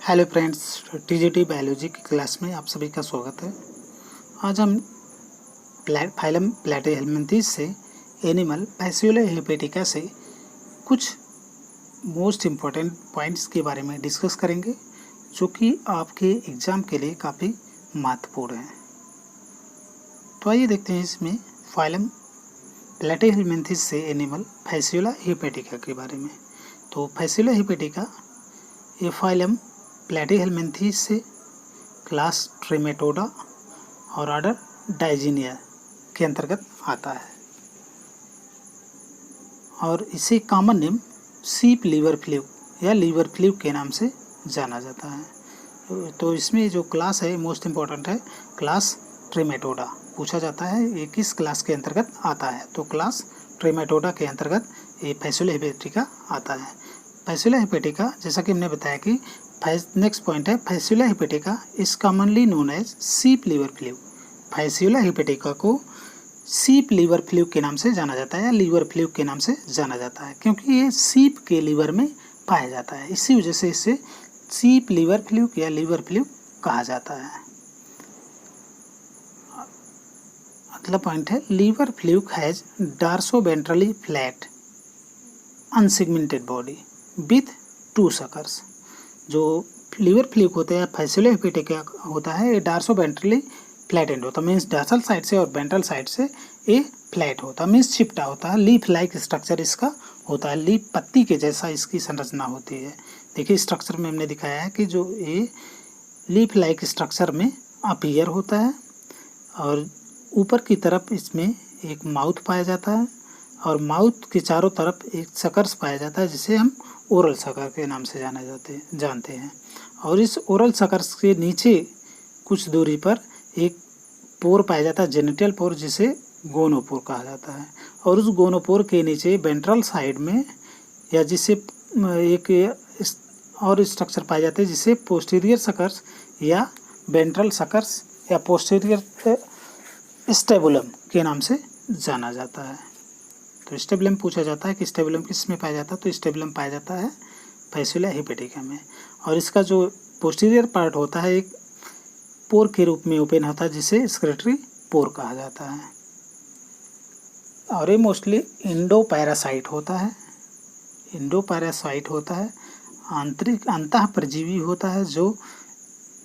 Hello friends, TGT biology की class में आप सभी का स्वागत है। आज हम फाइलम प्लैटीहेल्मिन्थेस से एनिमल फैसियोला हेपेटिका से कुछ मोस्ट इम्पॉर्टेंट पॉइंट्स के बारे में डिस्कस करेंगे, जो कि आपके एग्ज़ाम के लिए काफ़ी महत्वपूर्ण हैं। तो आइए देखते हैं इसमें फाइलम प्लैटीहेल्मिन्थेस से एनिमल फैसियोला हेपेटिका के बारे में। तो फैसियोला हेपेटिका ये फाइलम प्लैटीहेल्मिन्थेस से क्लास ट्रिमेटोडा और ऑर्डर डाइजीनिया के अंतर्गत आता है और इसे कॉमन नेम सीप लीवर फ्लू या लीवर फ्लू के नाम से जाना जाता है। तो इसमें जो क्लास है मोस्ट इम्पॉर्टेंट है क्लास ट्रिमेटोडा। पूछा जाता है ये किस क्लास के अंतर्गत आता है, तो क्लास ट्रिमेटोडा के अंतर्गत ये फैसियोला हेपेटिका आता है। फैसियोला हेपेटिका, जैसा कि हमने बताया कि नेक्स्ट पॉइंट है Fasciola hepatica is commonly known as sheep liver fluke. Fasciola hepatica को सीप लीवर फ्लू के नाम से जाना जाता है या लीवर फ्लू के नाम से जाना जाता है, क्योंकि ये सीप के लीवर में पाया जाता है। इसी वजह से इसे सीप लीवर फ्लू या लीवर फ्लू कहा जाता है। अगला पॉइंट है liver fluke has dorsoventrally flat unsegmented body with 2 suckers. जो लीवर फ्लूक होता है फैसियोला हेपेटिका होता है ये डार्सोवेंट्रली फ्लैटेंड होता है, मीन्स डार्सल साइड से और वेंट्रल साइड से ये फ्लैट होता है, मीन्स चिपटा होता है। लीफ लाइक स्ट्रक्चर इसका होता है, लीफ पत्ती के जैसा इसकी संरचना होती है। देखिए स्ट्रक्चर में हमने दिखाया है कि जो ये लीफ लाइक स्ट्रक्चर में अपीयर होता है और ऊपर की तरफ इसमें एक माउथ पाया जाता है और माउथ के चारों तरफ एक सकर्स पाया जाता है जिसे हम ओरल सकर के नाम से जानते हैं। और इस ओरल सकर्स के नीचे कुछ दूरी पर एक पोर पाया जाता है, जेनिटल पोर, जिसे गोनोपोर कहा जाता है। और उस गोनोपोर के नीचे वेंट्रल साइड में या जिसे एक और स्ट्रक्चर पाए जाते हैं जिसे पोस्टीरियर सकर्स या वेंट्रल सकर्स या पोस्टीरियर स्टेबुलम के नाम से जाना जाता है। तो स्टेबुलम पूछा जाता है कि स्टेबुलम किस में पाया जाता है, तो स्टेबुलम पाया जाता है फैसियोला हेपेटिका में। और इसका जो पोस्टीरियर पार्ट होता है एक पोर के रूप में ओपन होता है जिसे स्क्रेटरी पोर कहा जाता है। और ये मोस्टली इंडो पैरासाइट होता है, आंतरिक अंतः परजीवी होता है जो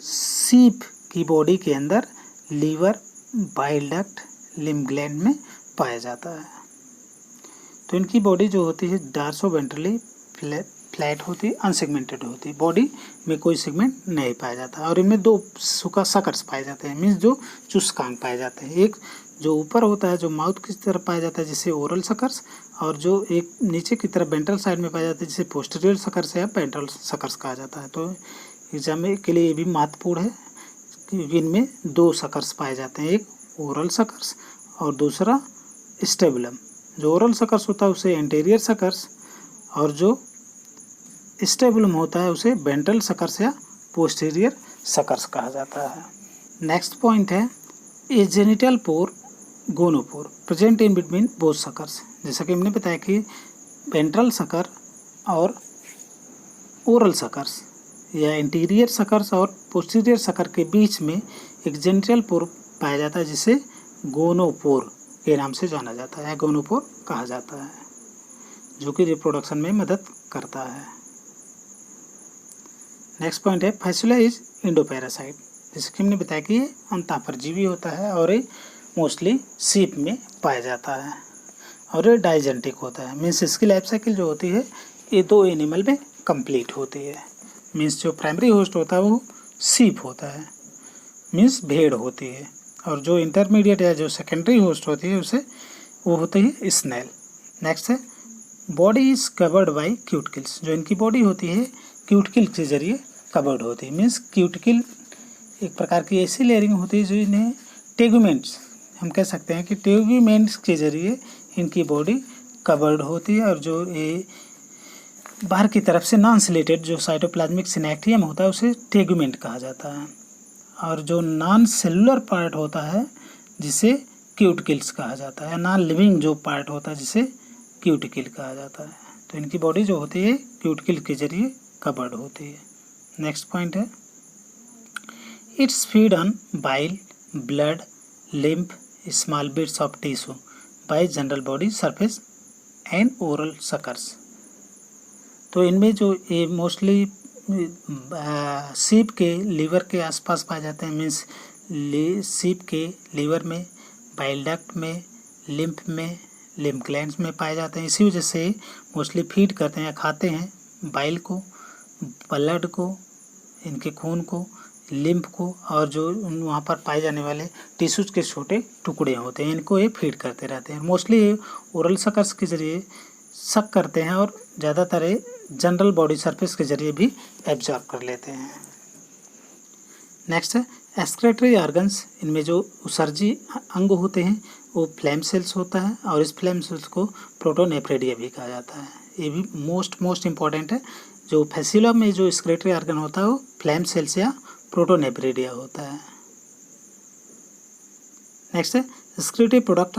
सीप की बॉडी के अंदर liver, bile duct, lymph gland में पाया जाता है। तो इनकी बॉडी जो होती है डार्सोवेंट्रली फ्लैट होती है, अनसेगमेंटेड होती है, बॉडी में कोई सेगमेंट नहीं पाया जाता। और इनमें 2 सकर्स पाए जाते हैं, मीन्स जो चुस्कांग पाए जाते हैं। एक जो ऊपर होता है जो माउथ की तरफ पाया जाता है जिसे ओरल सकर्स, और जो एक नीचे की तरफ वेंट्रल साइड में पाया जाता है जिसे पोस्टीरियर सकर्स या वेंट्रल सकर्स कहा जाता है। तो एग्जाम के लिए ये भी महत्वपूर्ण है क्योंकि इनमें 2 सकर्स पाए जाते हैं, एक ओरल सकर्स और दूसरा स्टेबुलम। जो ओरल सकर्स होता है उसे एंटीरियर सकर्स और जो स्टेबुलम होता है उसे वेंट्रल सकर्स या पोस्टीरियर सकर्स कहा जाता है। नेक्स्ट पॉइंट है a genital pore gonopore present in between both suckers. जैसा कि हमने बताया कि वेंट्रल सकर और ओरल सकर्स या इंटीरियर सकर्स और पोस्टीरियर सकर के बीच में एक जेनिटल पोर पाया जाता है जिसे गोनोपोर के नाम से जाना जाता है, गोनोपोर कहा जाता है, जो कि रिप्रोडक्शन में मदद करता है। नेक्स्ट पॉइंट है फैसियोला इज इंडोपैरासाइट। जैसे कि हमने बताया कि ये अंतः परजीवी होता है और ये मोस्टली सीप में पाया जाता है और ये डाइजेंटिक होता है, मीन्स इसकी लाइफ साइकिल जो होती है ये 2 एनिमल में कंप्लीट होती है। मीन्स जो प्राइमरी होस्ट होता है वो सीप होता है, मीन्स भेड़ होती है, और जो इंटरमीडिएट या जो सेकेंडरी होस्ट होती है उसे वो होती है स्नेल। नेक्स्ट है body is covered by cuticles. जो इनकी बॉडी होती है क्यूटिकल के जरिए कवर्ड होती है, मीन्स क्यूटिकल एक प्रकार की ऐसी लेयरिंग होती है जो इन्हें टेगुमेंट्स, हम कह सकते हैं कि टेगुमेंट्स के जरिए इनकी बॉडी कवर्ड होती है। और जो ये बाहर की तरफ से नॉन सिलेटेड जो साइटोप्लाज्मिक सिनेक्टियम होता है उसे टेगुमेंट कहा जाता है, और जो नॉन सेलुलर पार्ट होता है जिसे क्यूटिकल्स कहा जाता है, नॉन लिविंग जो पार्ट होता है जिसे क्यूटिकल कहा जाता है। तो इनकी बॉडी जो होती है क्यूटिकल के जरिए कवर्ड होती है। नेक्स्ट पॉइंट है it's feed on bile, blood, lymph, small bits of tissue bye general body surface and oral suckers. तो इनमें जो ये मोस्टली सीप के लीवर के आसपास पाए जाते हैं, मीन्स सीप के लीवर में, बाइल डक्ट में, लिम्फ में, लिम्फ ग्लैंड्स में पाए जाते हैं। इसी वजह से मोस्टली फीड करते हैं या खाते हैं बाइल को, ब्लड को, इनके खून को, लिम्फ को, और जो वहाँ पर पाए जाने वाले टिश्यूज के छोटे टुकड़े होते हैं, इनको ये फीड करते रहते हैं। मोस्टली ये ओरल सकर्स के जरिए सक करते हैं और ज़्यादातर ये जनरल बॉडी सरफेस के जरिए भी एब्जॉर्ब कर लेते हैं। नेक्स्ट है एक्सक्रीटरी ऑर्गन्स। इनमें जो उत्सर्जी अंग होते हैं वो फ्लैम सेल्स होता है और इस फ्लैम सेल्स को प्रोटोनेफ्रेडिया भी कहा जाता है। ये भी मोस्ट इम्पॉर्टेंट है। जो फैसिला में जो एक्सक्रीटरी ऑर्गन होता है वो फ्लैम सेल्स या प्रोटोनेफ्रेडिया होता है। नेक्स्ट है एक्सक्रीटरी प्रोडक्ट।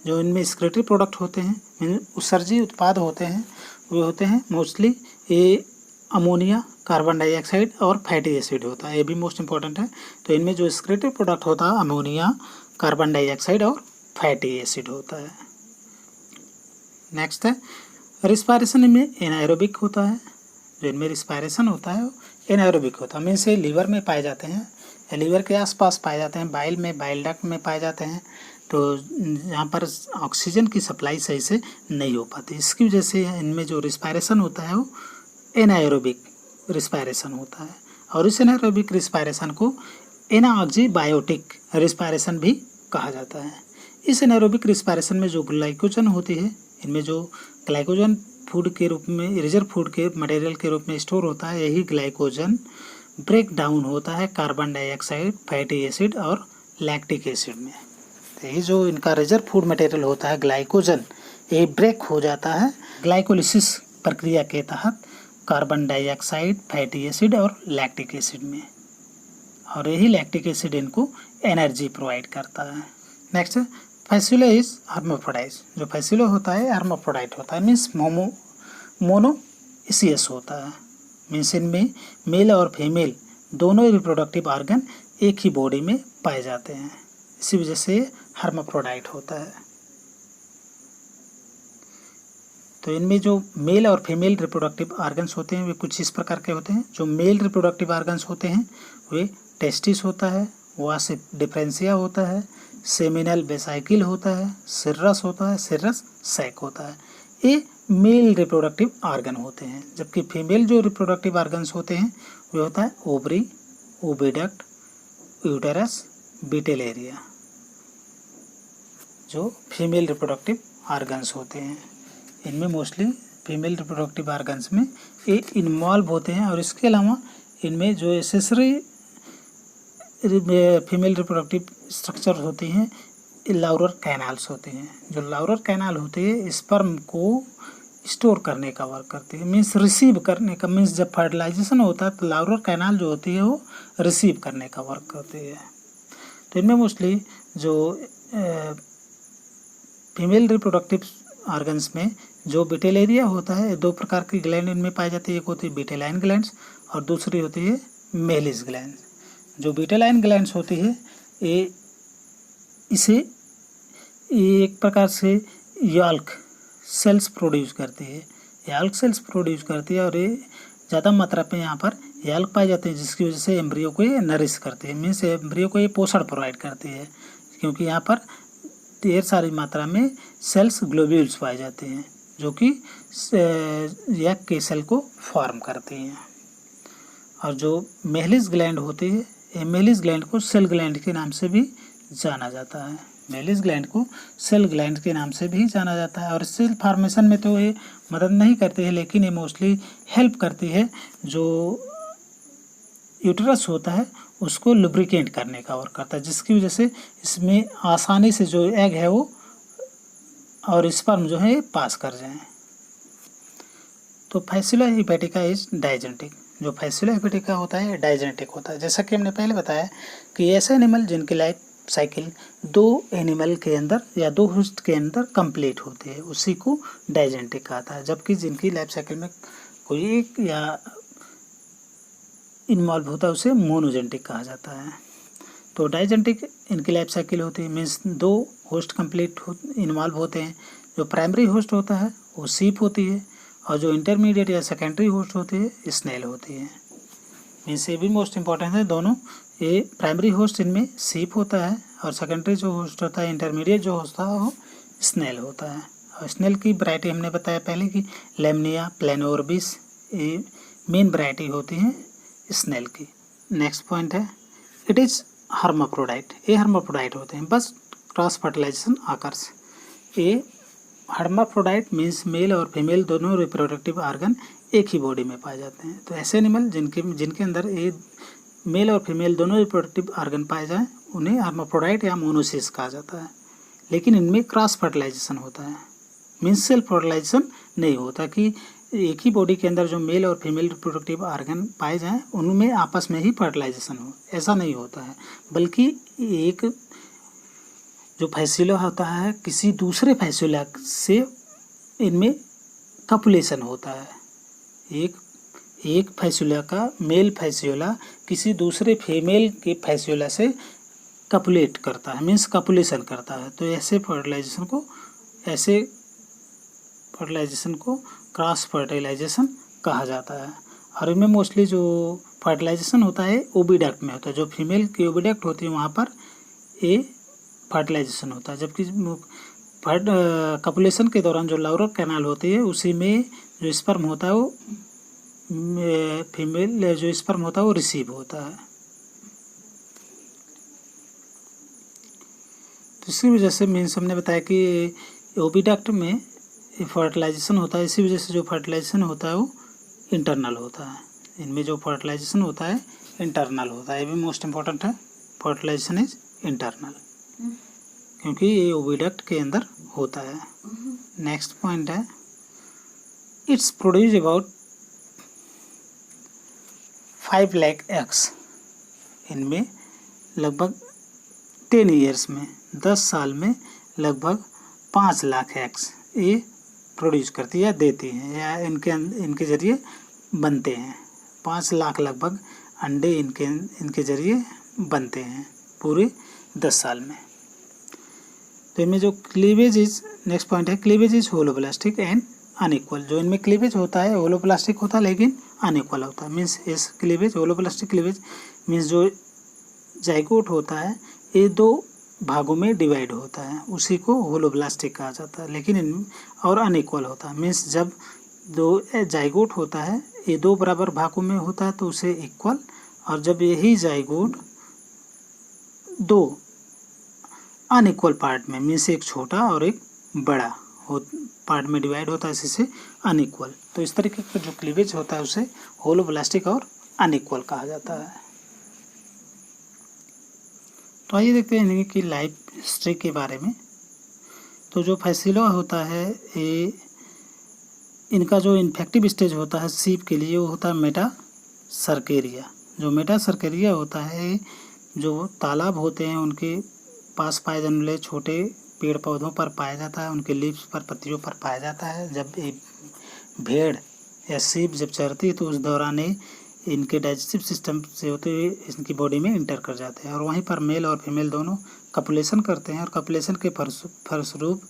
जो इनमें एक्सक्रीटरी प्रोडक्ट होते हैं, उत्सर्जी उत्पाद होते हैं, वे होते हैं मोस्टली ये अमोनिया, कार्बन डाइऑक्साइड और फैटी एसिड होता है। ये भी मोस्ट इंपॉर्टेंट है। तो इनमें जो एक्सक्रीटरी प्रोडक्ट होता है अमोनिया, कार्बन डाइऑक्साइड और फैटी एसिड होता है। नेक्स्ट है रिस्पायरेशन। इनमें एनाएरोबिक होता है। जो इनमें रिस्पायरेशन होता है वो एनाएरोबिक होता है, मीन्स ये लीवर में पाए जाते हैं, लीवर के आसपास पाए जाते हैं, बाइल में, बाइल डक्ट में पाए जाते हैं। तो यहाँ पर ऑक्सीजन की सप्लाई सही से नहीं हो पाती, इसकी वजह से इनमें जो रिस्पायरेशन होता है वो एनाएरोबिक रिस्पायरेशन होता है। और इस एनाएरोबिक रिस्पायरेशन को एनाऑक्सीबायोटिक रिस्पायरेशन भी कहा जाता है। इस एनाएरोबिक रिस्पायरेशन में जो ग्लाइकोजन होती है, इनमें जो ग्लाइकोजन फूड के रूप में, रिजर्व फूड के मटेरियल के रूप में स्टोर होता है, यही ग्लाइकोजन ब्रेक डाउन होता है कार्बन डाइऑक्साइड, फैटी एसिड और लैक्टिक एसिड में। तो ये जो इनका रिजर्व फूड मटेरियल होता है ग्लाइकोजन, ये ब्रेक हो जाता है ग्लाइकोलिसिस प्रक्रिया के तहत कार्बन डाइऑक्साइड, फैटी एसिड और लैक्टिक एसिड में, और यही लैक्टिक एसिड इनको एनर्जी प्रोवाइड करता है। Next Fasciola is hermaphrodite. जो फैसिला होता है हर्माफ्रोडाइट होता है, मीन्स मोनोइसियस होता है, मीन्स इनमें मेल और फीमेल दोनों रिप्रोडक्टिव ऑर्गन एक ही बॉडी में पाए जाते हैं, इसी वजह से हर्माफ्रोडाइट होता है। तो इनमें जो मेल और फीमेल रिप्रोडक्टिव ऑर्गन्स होते हैं वे कुछ इस प्रकार के होते हैं। जो मेल रिप्रोडक्टिव ऑर्गन्स होते हैं वे टेस्टिस होता है, वास डिफरेंशिया होता है, सेमिनल वेसाइकिल होता है, सिर्रस होता है, सिर्रस सैक होता है। ये मेल रिप्रोडक्टिव ऑर्गन होते हैं। जबकि फीमेल जो रिप्रोडक्टिव ऑर्गन्स होते हैं वे होता है ओवरी, ओविडक्ट, यूटेरस, बीटल एरिया। जो फीमेल रिप्रोडक्टिव ऑर्गन्स होते हैं, इनमें मोस्टली फीमेल रिप्रोडक्टिव ऑर्गन्स में ये इन्वॉल्व होते हैं। और इसके अलावा इनमें जो एसेसरी फीमेल रिप्रोडक्टिव स्ट्रक्चर होती हैं, लाउरर कैनाल्स होते हैं। जो लाउरर कैनाल होते हैं स्पर्म को स्टोर करने का वर्क करती है, मीन्स रिसीव करने का, मीन्स जब फर्टिलाइजेशन होता है तो लाउरर कैनाल जो होती है वो रिसीव करने का वर्क करती है। तो इनमें मोस्टली जो फीमेल रिप्रोडक्टिव ऑर्गन्स में जो बिटेलेरिया होता है, दो प्रकार की ग्लैंड इनमें पाई जाती है। एक होती है बिटेलाइन ग्लैंड्स और दूसरी होती है मेलिस ग्लैंड। जो बिटेलाइन ग्लैंड्स होती है ये एक प्रकार से याल्क सेल्स प्रोड्यूस करती है, याल्क सेल्स प्रोड्यूस करती है और ये ज़्यादा मात्रा पे यहाँ पर याल्क पाए जाते हैं, जिसकी वजह से एम्ब्रियो को ये नरिश करती है, मीन्स एम्ब्रियो को ये पोषण प्रोवाइड करती है, क्योंकि यहाँ पर ढेर सारी मात्रा में सेल्स ग्लोब्यूल्स पाए जाते हैं जो कि यक के सेल को फॉर्म करती हैं। और जो मेलिस ग्लैंड होती है, ये मेलिस ग्लैंड को सेल ग्लैंड के नाम से भी जाना जाता है, मेलिस ग्लैंड को सेल ग्लैंड के नाम से भी जाना जाता है। और सेल फॉर्मेशन में तो ये मदद नहीं करती है, लेकिन ये मोस्टली हेल्प करती है। जो यूटेरस होता है उसको लुब्रिकेट करने का वर्क करता है, जिसकी वजह से इसमें आसानी से जो एग है वो और स्पर्म जो है पास कर जाएं। तो फैसिला हेपेटिका इज डाइजेनेटिक। जो फैसिला हेपेटिका होता है डाइजेनेटिक होता है। जैसा कि हमने पहले बताया कि ऐसे एनिमल जिनकी लाइफ साइकिल दो एनिमल के अंदर या दो होस्ट के अंदर कंप्लीट होती है, उसी को डाइजेनेटिक कहता है। जबकि जिनकी लाइफ साइकिल में कोई एक या इन्वॉल्व होता है उसे मोनोजेनेटिक कहा जाता है। तो डाइजेनेटिक इनकी लाइफ साइकिल होती है, मीन्स 2 होस्ट कंप्लीट इन्वॉल्व होते हैं। जो प्राइमरी होस्ट होता है वो सीप होती है, और जो इंटरमीडिएट या सेकेंडरी होस्ट होती है स्नेल होती है। मीन्स ये भी मोस्ट इंपॉर्टेंट है दोनों। ये प्राइमरी होस्ट इनमें सीप होता है, और सेकेंडरी जो होस्ट होता है, इंटरमीडिएट जो होता है वो स्नेल होता है। और स्नेल की वैरायटी हमने बताया पहले कि लेमनिया, प्लेनोर्बिस, ये मेन वैरायटी होती है स्नेल की। नेक्स्ट पॉइंट है इट इज़ हर्माफ्रोडाइट। ये हर्माफ्रोडाइट होते हैं, बस क्रॉस फर्टिलाइजेशन आकर्स। ये हर्माफ्रोडाइट मीन्स मेल और फीमेल दोनों रिप्रोडक्टिव ऑर्गन एक ही बॉडी में पाए जाते हैं। तो ऐसे एनिमल जिनके अंदर ये मेल और फीमेल दोनों रिप्रोडक्टिव ऑर्गन पाए जाएं उन्हें हर्माफ्रोडाइट या मोनोसिस कहा जाता है। लेकिन इनमें क्रॉस फर्टिलाइजेशन होता है, मीन्स सेल्फ फर्टिलाइजेशन नहीं होता कि एक ही बॉडी के अंदर जो मेल और फीमेल रिप्रोडक्टिव ऑर्गन पाए जाएं उनमें आपस में ही फर्टिलाइजेशन हो, ऐसा नहीं होता है। बल्कि एक जो फैसिला होता है किसी दूसरे फैसिला से इनमें कपुलेशन होता है। एक फैसिला का मेल फैसिला किसी दूसरे फीमेल के फैसिला से कपुलेट करता है, मीन्स कपुलेशन करता है। तो ऐसे फर्टिलाइजेशन को क्रॉस फर्टिलाइजेशन कहा जाता है। और इनमें मोस्टली जो फर्टिलाइजेशन होता है ओविडक्ट में होता है। जो फीमेल की ओविडक्ट होती है वहाँ पर ये फर्टिलाइजेशन होता है, जबकि कपुलेशन के दौरान जो लाउरल कैनाल होती है उसी में जो स्पर्म होता है वो फीमेल जो स्पर्म होता है वो रिसीव होता है। तो इसी वजह से मीन्स हमने बताया कि ओविडक्ट में फर्टिलाइजेशन होता है, इसी वजह से जो फर्टिलाइजेशन होता है वो इंटरनल होता है। इनमें जो फर्टिलाइजेशन होता है इंटरनल होता है, ये भी मोस्ट इम्पॉर्टेंट है। फर्टिलाइजेशन इज इंटरनल, क्योंकि ये ओविडक्ट के अंदर होता है। नेक्स्ट पॉइंट है it's produce about 5 lakh eggs. इनमें लगभग 10 ईयर्स में 10 साल में लगभग 5 लाख एग्स ये प्रोड्यूस करती है या देती हैं, या इनके ज़रिए बनते हैं। 5 लाख लगभग अंडे इनके ज़रिए बनते हैं पूरे 10 साल में। तो इनमें जो क्लीवेज इज, नेक्स्ट पॉइंट है क्लीवेज इज होलोप्लास्टिक एंड अनइक्वल। जो इनमें क्लीवेज होता है होलोप्लास्टिक होता है लेकिन अनइक्वल होता है। मीन्स इस क्लीवेज होलोप्लास्टिक क्लीवेज मीन्स जो जाइगोट होता है ये 2 भागों में डिवाइड होता है, उसी को होलोप्लास्टिक कहा जाता है। लेकिन और अनइक्वल होता है, मीन्स जब 2 जाइगोट होता है ये 2 बराबर भागों में होता है तो उसे इक्वल, और जब यही जाइगोट 2 अनइक्वल पार्ट में, मीन्स एक छोटा और एक बड़ा पार्ट में डिवाइड होता है, इसी से अनइक्वल। तो इस तरीके का जो क्लीवेज होता है उसे होलोप्लास्टिक और अनइक्वल कहा जाता है। तो आइए देखते हैं इनकी लाइफ हिस्ट्री के बारे में। तो जो फैसिला होता है ये इनका जो इन्फेक्टिव स्टेज होता है सीप के लिए वो होता है मेटासर्केरिया। जो मेटासर्केरिया होता है जो तालाब होते हैं उनके पास पाए जाने वाले छोटे पेड़ पौधों पर पाया जाता है, उनके लीव्स पर, पत्तियों पर पाया जाता है। जब ये भेड़ या सीप जब चरती है तो उस दौरान ये इनके डाइजेस्टिव सिस्टम से होते हुए इनकी बॉडी में इंटर कर जाते हैं, और वहीं पर मेल और फीमेल दोनों कपुलेशन करते हैं। और कपुलेशन के फलस्वरूप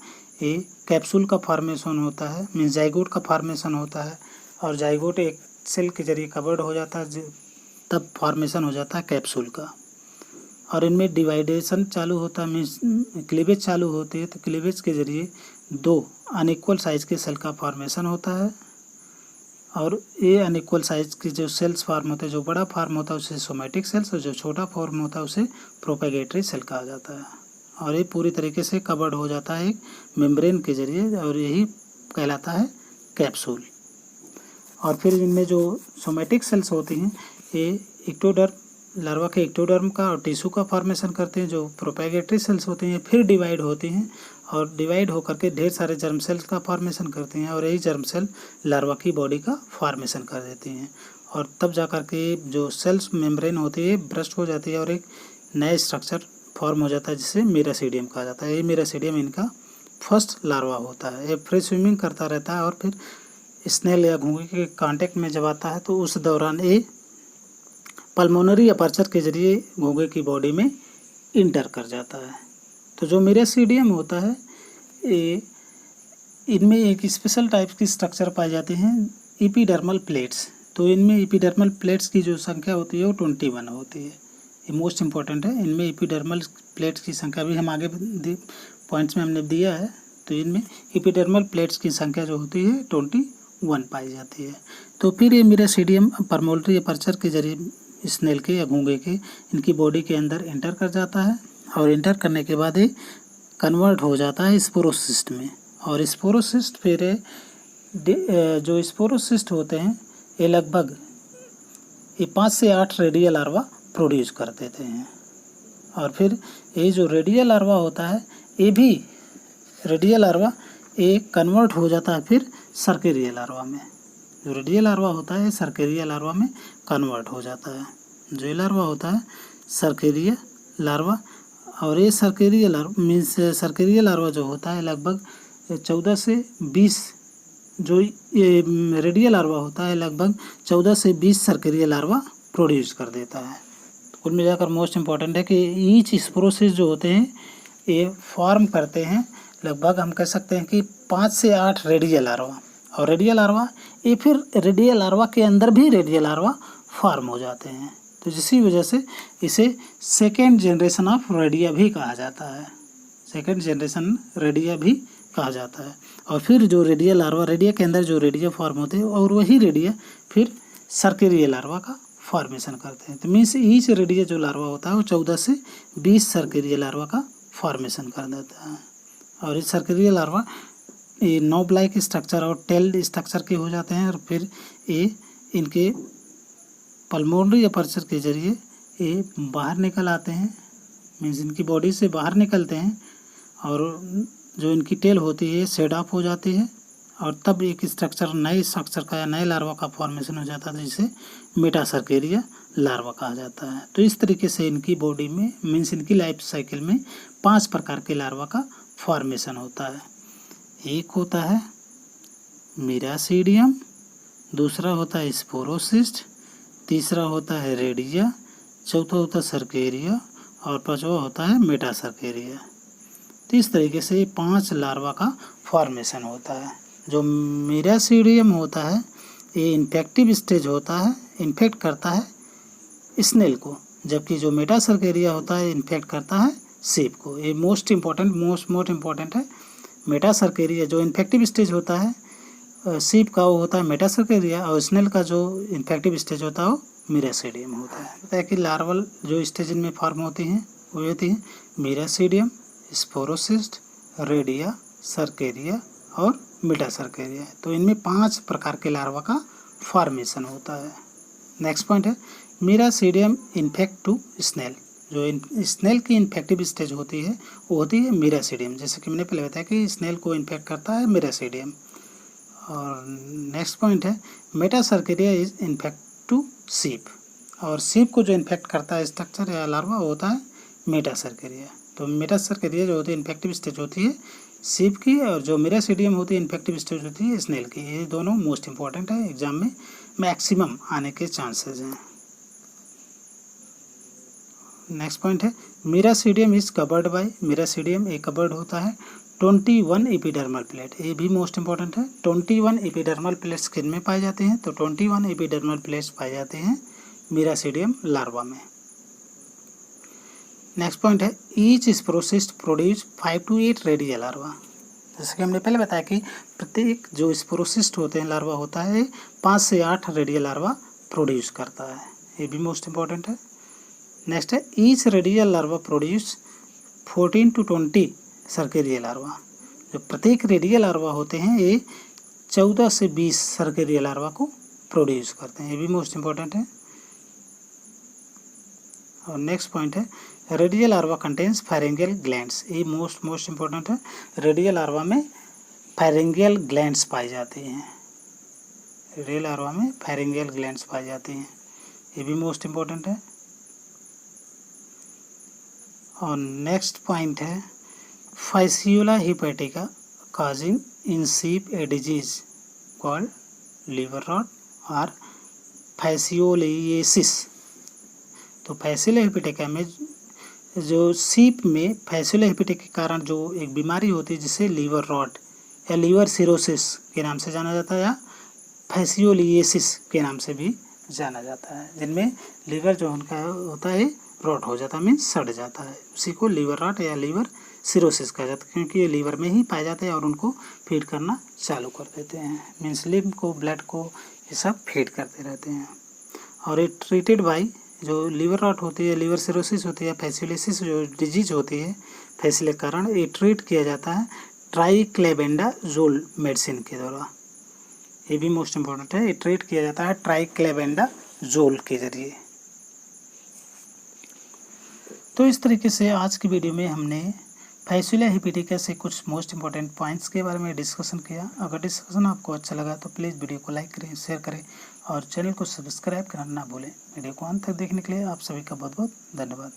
ये कैप्सूल का फॉर्मेशन होता है, मीन्स जाइगोट का फॉर्मेशन होता है। और जाइगोट एक सेल के जरिए कवर्ड हो जाता है, तब फॉर्मेशन हो जाता है कैप्सूल का। और इनमें डिवाइडेशन चालू होता है, मीन्स क्लीवेज चालू होती है। तो क्लीवेज के जरिए 2 अनइक्वल साइज के सेल का फॉर्मेशन होता है, और ये अनइक्वल साइज के जो सेल्स फॉर्म होते हैं, जो बड़ा फॉर्म होता है उसे सोमैटिक सेल्स, और जो छोटा फॉर्म होता है उसे प्रोपेगेटरी सेल कहा जाता है। और ये पूरी तरीके से कवर्ड हो जाता है एक मेम्ब्रेन के जरिए, और यही कहलाता है कैप्सूल। और फिर इनमें जो सोमैटिक सेल्स होती हैं ये एक्टोडर्म, लार्वा के एक्टोडर्म का और टिश्यू का फॉर्मेशन करते हैं। जो प्रोपेगेटरी सेल्स होती हैं फिर डिवाइड होती हैं, और डिवाइड होकर के ढेर सारे जर्म सेल्स का फॉर्मेशन करते हैं, और यही जर्म सेल लार्वा की बॉडी का फॉर्मेशन कर देती हैं। और तब जा कर के जो सेल्स मेम्ब्रेन होती है ब्रस्ट हो जाती है, और एक नया स्ट्रक्चर फॉर्म हो जाता है जिसे मेरासीडियम कहा जाता है। ये मेरासीडियम इनका फर्स्ट लार्वा होता है। ये फ्री स्विमिंग करता रहता है, और फिर स्नेल या घोंघे के कांटेक्ट में जब आता है तो उस दौरान ये पल्मोनरी अपर्चर के जरिए घोंघे की बॉडी में इंटर कर जाता है। तो जो मिरासीडियम होता है ये इनमें एक स्पेशल टाइप की स्ट्रक्चर पाए जाते हैं एपिडर्मल प्लेट्स। तो इनमें एपिडर्मल प्लेट्स की जो संख्या होती है वो 21 होती है। ये मोस्ट इम्पॉर्टेंट है। इनमें एपिडर्मल प्लेट्स की संख्या भी हम आगे पॉइंट्स में हमने दिया है। तो इनमें एपिडर्मल प्लेट्स की संख्या जो होती है 21 पाई जाती है। तो फिर ये मिरासीडियम पल्मोनरी अपर्चर के जरिए स्नेल के या घोंघे के इनकी बॉडी के अंदर इंटर कर जाता है और इंटर करने के बाद ये कन्वर्ट हो जाता है स्पोरोसिस्ट में। और स्पोरोसिस्ट फिर जो स्पोरोसिस्ट होते हैं ये लगभग 5 से 8 रेडियल लार्वा प्रोड्यूस कर देते हैं। और फिर ये जो रेडियल लार्वा होता है ये भी रेडियल लार्वा ये कन्वर्ट हो जाता है फिर सर्केरियल लार्वा में। जो रेडियल लार्वा होता है सर्केरियल लार्वा में कन्वर्ट हो जाता है। जो ये लार्वा होता है सर्केरियल लार्वा, और ये सर्केरियल लार्वा मीन्स सर्केरियल लार्वा जो होता है लगभग 14 से 20, जो ये रेडियल लार्वा होता है लगभग 14 से 20 सर्केरियल लार्वा प्रोड्यूस कर देता है। कुल मिलाकर मोस्ट इम्पॉर्टेंट है कि ईच स्पोरोसिस जो होते हैं ये फॉर्म करते हैं लगभग हम कह सकते हैं कि 5 से 8 रेडियल लार्वा। और रेडियल लार्वा ये फिर रेडियल लार्वा के अंदर भी रेडियल लार्वा फॉर्म हो जाते हैं। तो जिसकी वजह से इसे सेकेंड जनरेशन ऑफ रेडिया भी कहा जाता है। सेकेंड जनरेशन रेडिया भी कहा जाता है। और फिर जो रेडियल लार्वा रेडिया के अंदर जो रेडिया फॉर्म होते हैं और वही रेडिया फिर सर्केरियल लार्वा का फॉर्मेशन करते हैं। तो मीन्स ईच रेडिया जो लार्वा होता है वो 14 से 20 सर्केरियल लार्वा का फॉर्मेशन कर देता है। और इस सर्केरियल लार्वा ये नॉब लाइक स्ट्रक्चर और टेल स्ट्रक्चर के हो जाते हैं। और फिर ये इनके पल्मोनरी अपर्चर के जरिए ये बाहर निकल आते हैं, मीन्स इनकी बॉडी से बाहर निकलते हैं और जो इनकी टेल होती है सेड ऑफ हो जाती है और तब एक स्ट्रक्चर नए स्ट्रक्चर का या नए लार्वा का फॉर्मेशन हो जाता है जिसे मेटासर्केरिया लार्वा कहा जाता है। तो इस तरीके से इनकी बॉडी में मीन्स इनकी लाइफ साइकिल में 5 प्रकार के लार्वा का फॉर्मेशन होता है। एक होता है मिरासीडियम, दूसरा होता है स्पोरोसिस्ट, तीसरा होता है रेडिया, चौथा होता है सर्केरिया और पांचवा होता है मेटासर्केरिया। तो इस तरीके से 5 लार्वा का फॉर्मेशन होता है। जो मिरासीडियम होता है ये इन्फेक्टिव स्टेज होता है, इन्फेक्ट करता है स्नेल को, जबकि जो मेटासर्केरिया होता है इन्फेक्ट करता है सीप को। ये मोस्ट इम्पॉर्टेंट है। मेटासर्केरिया जो इन्फेक्टिव स्टेज होता है सीप का वो होता है मेटासर्केरिया, और स्नेल का जो इन्फेक्टिव स्टेज होता है वो मिरासीडियम होता है। पता है कि लार्वल जो स्टेज इनमें फॉर्म होती हैं वो होती हैं मिरासीडियम, स्पोरोसिस्ट, रेडिया, सर्केरिया और मेटासर्केरिया। तो इनमें 5 प्रकार के लार्वा का फॉर्मेशन होता है। नेक्स्ट पॉइंट है मिरासीडियम इन्फेक्ट टू स्नेल। जो स्नेल की इन्फेक्टिव स्टेज होती है वो होती है मिरासीडियम, जैसे कि मैंने पहले बताया कि स्नेल को इन्फेक्ट करता है मिरासीडियम। और नेक्स्ट पॉइंट है मेटासर्केरिया इज इन्फेक्ट टू सीप, और सीप को जो इन्फेक्ट करता है स्ट्रक्चर या लार्वा होता है मेटासर्केरिया। तो मेटासर्केरिया जो होती है इन्फेक्टिव स्टेज होती है सीप की, और जो मिरासीडियम होती है इन्फेक्टिव स्टेज होती है स्नेल की। ये दोनों मोस्ट इंपॉर्टेंट है, एग्जाम में मैक्सिमम आने के चांसेस हैं। नेक्स्ट पॉइंट है मिरासीडियम इज कवर्ड बाय, मिरासीडियम एक कवर्ड होता है 21 एपिडर्मल प्लेट। ये भी मोस्ट इंपॉर्टेंट है। 21 एपिडर्मल प्लेट्स किन में पाए जाते हैं? तो 21 एपिडर्मल प्लेट्स पाए जाते हैं मिरासीडियम लार्वा में। नेक्स्ट पॉइंट है each sporocyst produce 5 to 8 radial larva. जैसे कि हमने पहले बताया कि प्रत्येक जो स्पोरोसिस्ट होते हैं लार्वा होता है 5 से 8 रेडियल लार्वा प्रोड्यूस करता है। ये भी मोस्ट इंपॉर्टेंट है। नेक्स्ट है each radial larva produce 14 to 20 cercarial larva. जो प्रत्येक रेडियल लार्वा होते हैं ये 14 से 20 सर्केरियल लार्वा को प्रोड्यूस करते हैं। ये भी मोस्ट इंपॉर्टेंट है। और नेक्स्ट पॉइंट है रेडियल लार्वा कंटेन्स फायरिंगियल ग्लैंड्स। ये मोस्ट इंपॉर्टेंट है। रेडियल लार्वा में फायरिंगियल ग्लैंड्स पाई जाती हैं। रेडियल लार्वा में फायरिंगियल ग्लैंड्स पाई जाती हैं। ये भी मोस्ट इंपॉर्टेंट है। और नेक्स्ट पॉइंट है फाइसियोला hepatica causing in sheep a disease called liver rot or fasciolacesis। तो फैसिला हेपेटिका में जो सीप में फैसिला हेपेटिका के कारण जो एक बीमारी होती है जिसे लीवर रॉट या लीवर सिरोसिस के नाम से जाना जाता है या फैसियोलिएसिस के नाम से भी जाना जाता है, जिनमें लीवर जो उनका होता है रॉट हो जाता है, मीन्स सड़ जाता है, उसी को लीवर रॉट या लीवर सिरोसिस कहा जाता है, क्योंकि ये लीवर में ही पाए जाते हैं और उनको फीड करना चालू कर देते हैं, मीन्स लिम्फ को, ब्लड को, ये सब फीड करते रहते हैं। और ये ट्रीटेड बाई जो लीवर रॉट होती है, लीवर सिरोसिस होती है, फैसियोलिसिस जो डिजीज होती है फैसिले के कारण, ये ट्रीट किया जाता है ट्राइक्लेबेंडाजोल मेडिसिन के द्वारा। ये भी मोस्ट इम्पॉर्टेंट है, ये ट्रीट किया जाता है ट्राइक्लेबेंडाजोल के जरिए। तो इस तरीके से आज की वीडियो में हमने फैसिला हेपेटिका से कुछ मोस्ट इम्पॉर्टेंट पॉइंट्स के बारे में डिस्कशन किया। अगर डिस्कशन आपको अच्छा लगा तो प्लीज़ वीडियो को लाइक करें, शेयर करें और चैनल को सब्सक्राइब करना ना भूलें। वीडियो को अंत तक देखने के लिए आप सभी का बहुत बहुत धन्यवाद।